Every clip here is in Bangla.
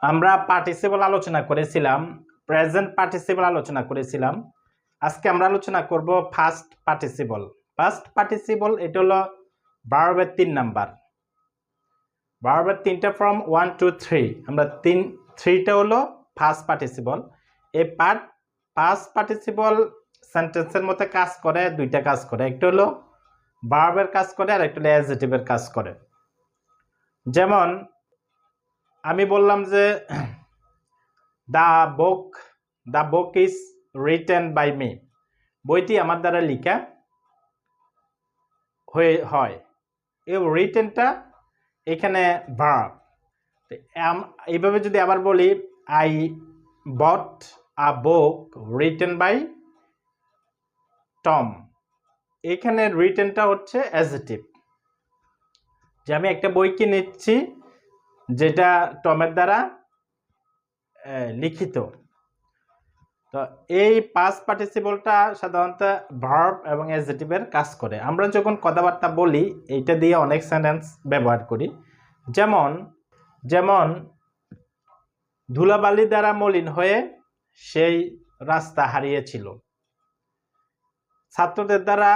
আমরা পার্টিসিপল আলোচনা করেছিলাম, প্রেজেন্ট পার্টিসিপল আলোচনা করেছিলাম। আজকে আমরা আলোচনা করব ফার্স্ট পার্টিসিপল। ফার্স্ট পার্টিসিপল এটা হলো ভার্বের 3 নাম্বার। ভার্বের 3টা ফর্ম 1 2 3। আমরা 3টা হলো ফার্স্ট পার্টিসিপল। এই ফার্স্ট পার্টিসিপল সেন্টেন্সের মধ্যে কাজ করে, দুইটা কাজ করে। একটা হলো ভার্বের কাজ করে আর একটা হলো অ্যাডজেক্টিভের কাজ করে। যেমন আমি বললাম যে the book is written by me, বইটি আমার দ্বারা লেখা হয়। এই রিটেনটা এখানে ভার্ব। এইভাবে যদি আবার বলি I bought a book written by Tom, এখানে রিটেনটা হচ্ছে অ্যাডজেক্টিভ, যে আমি একটা বই কিনেছি যেটা টমের দ্বারা লিখিত। তো এই পাস্ট পার্টিসিপলটা সাধারণত ভার্ব এবং অ্যাডজেক্টিভের কাজ করে। আমরা যখন কথাবার্তা বলি এইটা দিয়ে অনেক সেন্টেন্স ব্যবহার করি। যেমন ধুলাবালি দ্বারা মলিন হয়ে সেই রাস্তা হারিয়েছিল। ছাত্রদের দ্বারা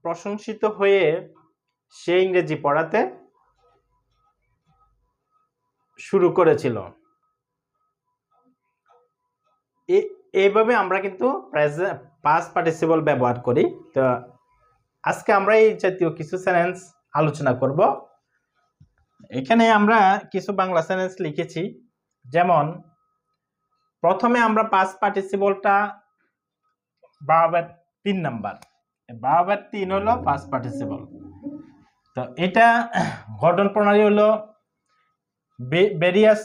প্রশংসিত হয়ে সে ইংরেজি পড়াতে শুরু করেছিল। এইভাবে আমরা কিন্তু পাস্ট পার্টিসিপল ব্যবহার করি। তো আজকে আমরা এই জাতীয় কিছু সেন্টেন্স আলোচনা করব। এখানে আমরা কিছু বাংলা সেন্টেন্স লিখেছি। যেমন প্রথমে আমরা পাস্ট পার্টিসিপলটা ভার্বের 3 নাম্বার, ভার্বের 3 হলো পাস্ট পার্টিসিপল। তো এটা গঠন প্রণালী হলো ভেরিয়াস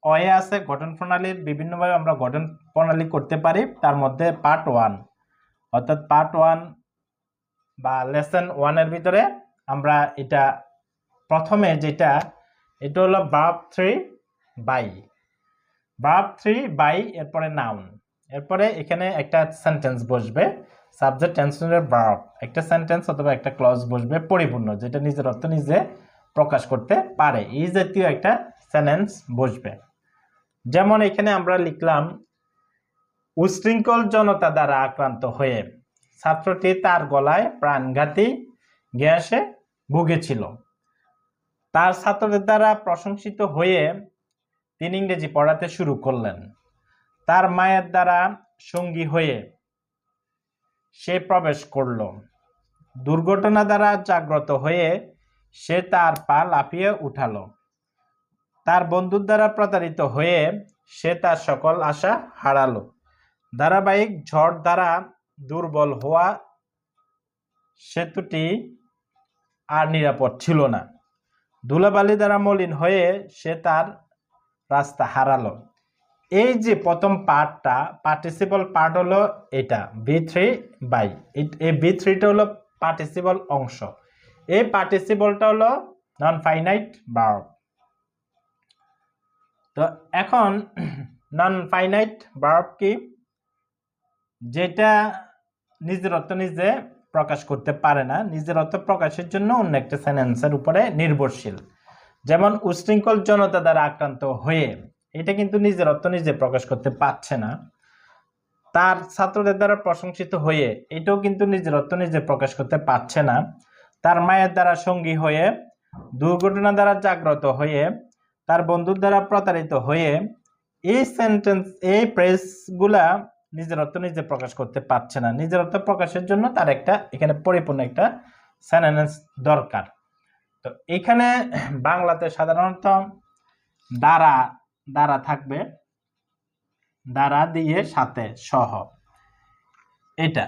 ওয়ে আছে। গঠন প্রণালীর বিভিন্নভাবে আমরা গঠন প্রণালী করতে পারি। তার মধ্যে পার্ট 1 অর্থাৎ পার্ট 1 বা লেসন 1 এর ভিতরে আমরা এটা প্রথমে যেটা এটা হলো ভার্ব 3 বাই, এরপরে নাউন, এরপরে এখানে একটা সেন্টেন্স বসবে, সাবজেক্ট টেন্সের ভার্ব, একটা সেন্টেন্স অথবা একটা ক্লজ বসবে পরিপূর্ণ, যেটা নিজের অর্থ নিজে প্রকাশ করতে পারে, এই জাতীয় একটা সেন্টেন্স বসবে। যেমন এখানে আমরা লিখলাম উশৃঙ্খল জনতা দ্বারা আক্রান্ত হয়ে ছাত্রটি তার গলায় প্রাণঘাতী গ্যাসে ভুগেছিল। তার ছাত্রদের দ্বারা প্রশংসিত হয়ে তিনি ইংরেজি পড়াতে শুরু করলেন। তার মায়ের দ্বারা সঙ্গী হয়ে সে প্রবেশ করল। দুর্ঘটনা দ্বারা জাগ্রত হয়ে সে তার পা লাফিয়ে উঠালো। তার বন্ধুর দ্বারা প্রতারিত হয়ে সে তার সকল আশা হারালো। ধারাবাহিক ঝড় দ্বারা দুর্বল হওয়া সেতুটি আর নিরাপদ ছিল না। ধুলাবালি দ্বারা মলিন হয়ে সে তার রাস্তা হারালো। এই যে প্রথম পার্টটা পার্টিসিপল পার্ট হলো এটা V3 বাই, এই V3টা হলো পার্টিসিপল অংশ। এই পার্টিসিপলটা হলো নন ফাইনাইট ভার্ব। তো এখন নন ফাইনাইট ভার্ব কি? যেটা নিজের অর্থ নিজে প্রকাশ করতে পারে না, নিজের অর্থ প্রকাশের জন্য অন্য একটা সেন্টেন্সের উপরে নির্ভরশীল। যেমন উশৃঙ্খল জনতা দ্বারা আক্রান্ত হয়ে, এটা কিন্তু নিজের অর্থ নিজে প্রকাশ করতে পারছে না। তার ছাত্রদের দ্বারা প্রশংসিত হয়ে, এটাও কিন্তু নিজের অর্থ নিজে প্রকাশ করতে পারছে না। তার মায়ের দ্বারা সঙ্গী হয়ে, দুর্ঘটনা দ্বারা জাগ্রত হয়ে, তার বন্ধুর দ্বারা প্রতারিত হয়ে, এই সেন্টেন্স এই ফ্রেজগুলা নিজের অর্থ নিজে প্রকাশ করতে পারছে না। নিজের অর্থ প্রকাশের জন্য তার একটা এখানে পরিপূর্ণ একটা সেন্টেন্স দরকার। তো এখানে বাংলাতে সাধারণত দ্বারা থাকবে, দ্বারা দিয়ে সাথে সহ, এটা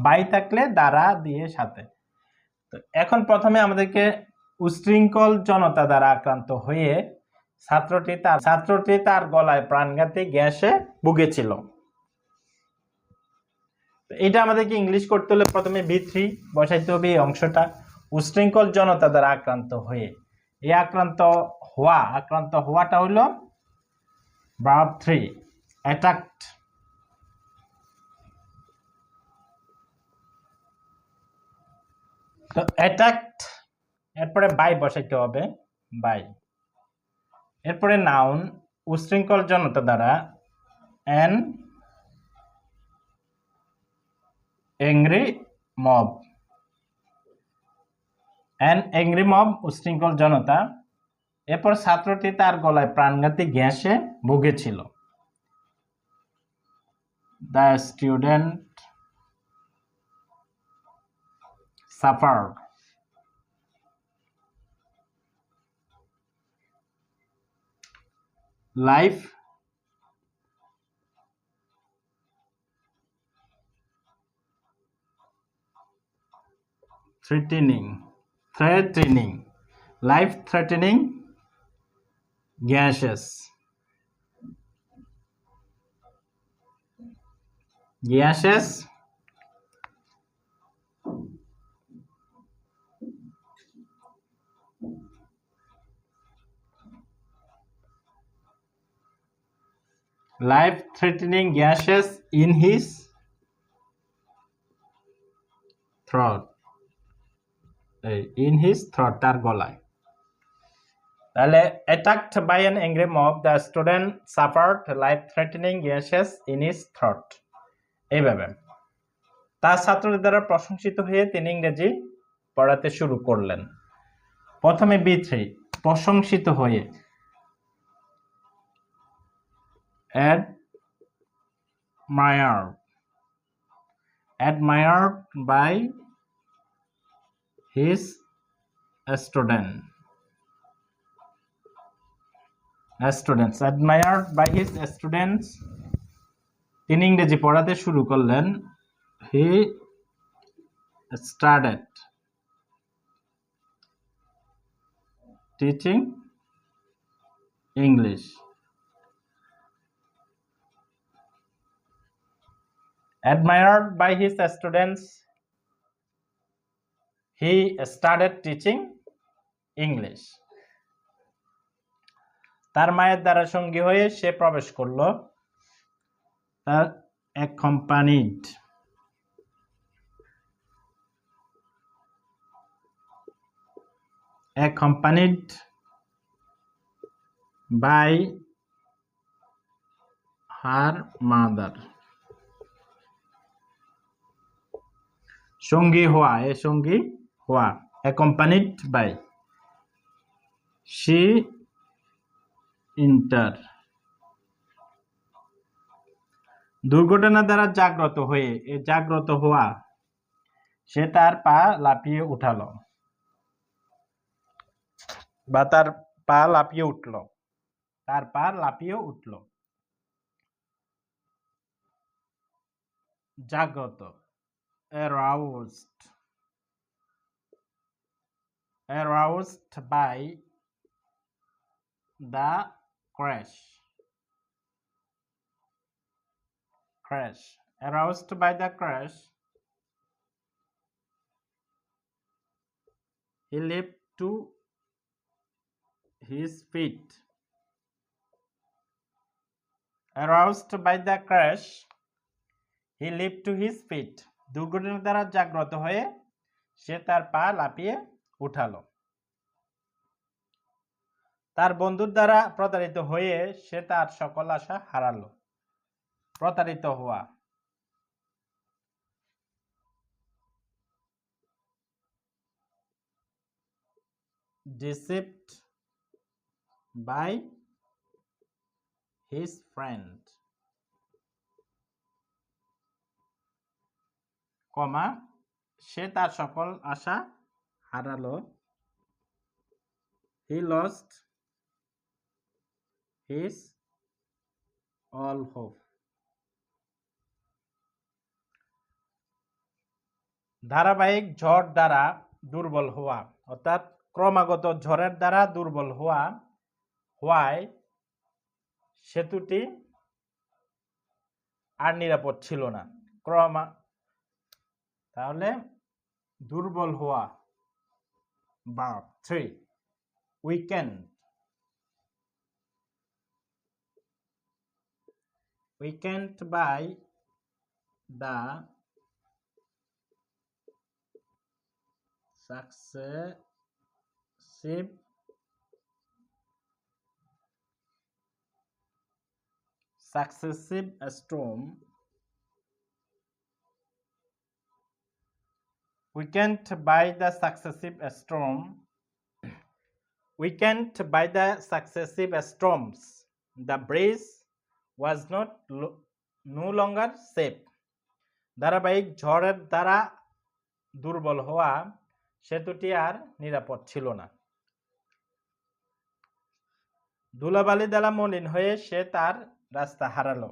বাই থাকলে দ্বারা দিয়ে সাথে। তো এখন প্রথমে আমাদেরকে উশৃঙ্খল জনতা দ্বারা আক্রান্ত হয়ে ছাত্রটি তার গলায় প্রাণঘাতী গ্যাসে ভুগেছিল। এটা আমাদেরকে ইংলিশ করতে হলে প্রথমে V3 বসাইতে হবে। এই অংশটা উশৃঙ্খল জনতা দ্বারা আক্রান্ত হয়ে, এই আক্রান্ত হওয়াটা হলো ভার্ব 3 অ্যাটাকড। তো অ্যাটাকড এরপরে বাই বসাইতে হবে, বাই, এরপরে নাউন, উশৃঙ্খল জনতা দ্বারা an angry mob উশৃঙ্খল জনতা। এরপর ছাত্রটি তার গলায় প্রাণঘাতী গ্যাসে ভুগেছিল। The student suffered life threatening gases life-threatening gases in his throat তার গলায়। তাহলে attacked by an angry mob, the student suffered life-threatening gases in his throat। এইভাবে তার ছাত্রদের দ্বারা প্রশংসিত হয়ে তিনি ইংরেজি পড়াতে শুরু করলেন। প্রথমে B3 প্রশংসিত হয়ে admired by his students তিনি ইংরেজি পড়াতে শুরু করলেন। he started teaching English admired by his students he started teaching English। তার মায়ের দ্বারা সঙ্গী হয়ে সে প্রবেশ করলো। তার accompanied by her mother সঙ্গী হওয়া accompanied by she entered দুর্ঘটনা দ্বারা জাগ্রত হয়ে জাগ্রত হওয়া সে তার পা লাফিয়ে উঠালো বা তার পা লাফিয়ে উঠল। জাগ্রত aroused by the crash aroused by the crash he leaped to his feet দুর্ঘটনা দ্বারা জাগ্রত হয়ে সে তার পা লাফিয়ে উঠালো। তার বন্ধুর দ্বারা প্রতারিত হয়ে সে তার সকল আশা হারালো। প্রতারিত হওয়া deceived by his friend, সে তার সকল আশা হারালো। he lost his all hope। ধারাবাহিক ঝড় দ্বারা দুর্বল হওয়া অর্থাৎ ক্রমাগত ঝড়ের দ্বারা দুর্বল হওয়ায় সেতুটি আর নিরাপদ ছিল না। তাহলে দুর্বল হওয়া verb 3 weakened by the successive successive storm weakened by the successive storm weakened by the successive storms the bridge was no longer safe ধারাবাহিক ঝড়ের দ্বারা দুর্বল হওয়া সেতুটি আর নিরাপদ ছিল না ধুলাবালি দ্বারা মলিন হয়ে সে তার রাস্তা হারালো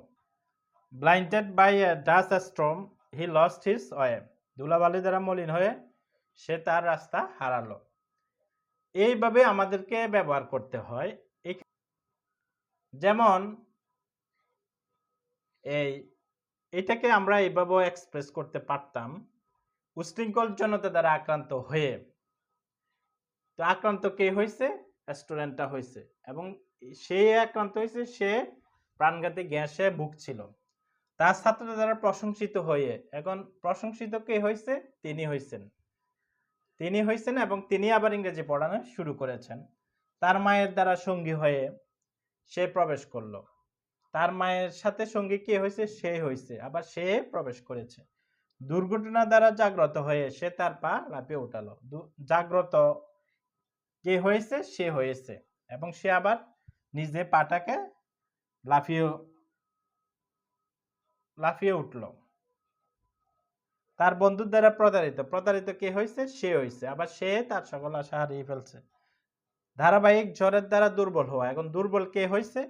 blinded by a dust storm he lost his way ধুলাবালি দ্বারা মলিন হয়ে সে তার রাস্তা হারালো এইভাবে আমাদেরকে ব্যবহার করতে হয় যেমন এটাকে আমরা এইভাবে এক্সপ্রেস করতে পারতাম উশৃঙ্খল জনতা দ্বারা আক্রান্ত হয়ে তো আক্রান্ত কে হয়েছে স্টুডেন্টটা হয়েছে এবং সে আক্রান্ত হয়েছে সে প্রাণঘাতী গ্যাসে ভুগছিল তার ছাত্রদের দ্বারা প্রশংসিত হয়ে এখন প্রশংসিত কে হয়েছে তিনি হয়েছেন এবং তিনি আবার ইংরেজি পড়ানো শুরু করেছেন তার মায়ের দ্বারা সঙ্গী হয়ে সে প্রবেশ করলো তার মায়ের সাথে সঙ্গী কে হয়েছে সে হয়েছে আবার সে প্রবেশ করেছে দুর্ঘটনা দ্বারা জাগ্রত হয়ে সে তার পা লাফিয়ে উঠালো জাগ্রত কে হয়েছে সে হয়েছে এবং সে আবার নিজে পাটাকে লাফিয়ে উঠল তার বন্ধুর দ্বারা প্রতারিত কে হয়েছে সে হয়েছে আবার সে তার সকল আশা হারিয়ে ফেলছে ধারাবাহিক ঝড়ের দ্বারা দুর্বল হওয়া এখন দুর্বল কে হয়েছে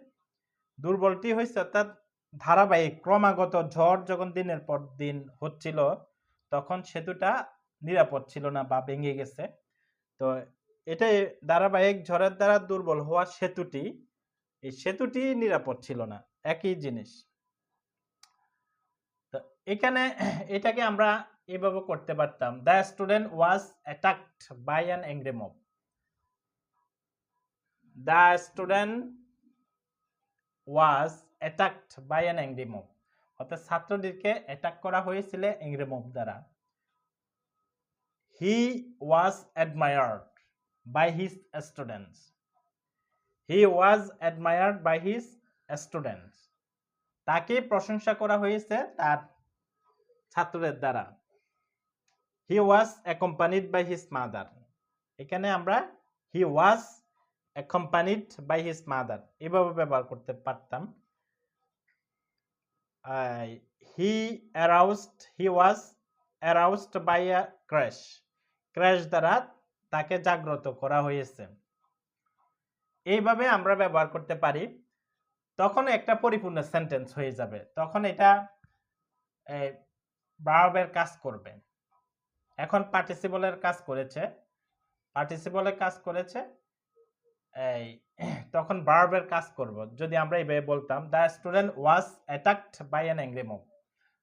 দুর্বলটি হয়েছে অর্থাৎ ধারাবাহিক ক্রমাগত ঝড় যখন দিনের পর দিন হচ্ছিল তখন সেতুটা নিরাপদ ছিল না বা ভেঙে গেছে তো এটাই ধারাবাহিক ঝড়ের দ্বারা দুর্বল হওয়া এই সেতুটি নিরাপদ ছিল না একই জিনিস তো এখানে এটাকে আমরা এভাবে করতে পারতাম the student was attacked by an angry mob the student was attacked by an angry mob অর্থাৎ ছাত্রদেরকে অ্যাটাক করা হয়েছিল অ্যাংরি মব দ্বারা he was admired by his students he was admired by his students তাকে প্রশংসা করা হয়েছে তার ছাত্রদের দ্বারা he was accompanied by his mother এখানে আমরা he was accompanied by his mother এভাবে ব্যবহার করতে পারতাম he was aroused by a crash দ্বারা তাকে জাগ্রত করা হয়েছে এইভাবে আমরা ব্যবহার করতে পারি তখন একটা পরিপূর্ণ সেন্টেন্স হয়ে যাবে তখন এটা ভার্বের কাজ করবে এখন পার্টিসিপলের কাজ করেছে তখন ভার্বের কাজ করব যদি আমরা এইভাবে বলতাম the student was attacked by an angry mob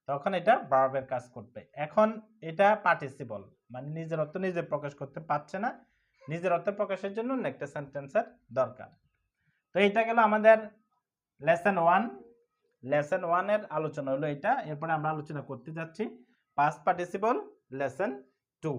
তখন এটা ভার্বের কাজ করবে এখন এটা পার্টিসিপল মানে নিজের অর্থ নিজে প্রকাশ করতে পারছে না নিজের অর্থ প্রকাশের জন্য একটা সেন্টেন্সের দরকার তো এটা গেল আমাদের লেসন 1 এর আলোচনা হলো এটা এরপরে আমরা আলোচনা করতে যাচ্ছি পাস্ট পার্টিসিপল লেসন 2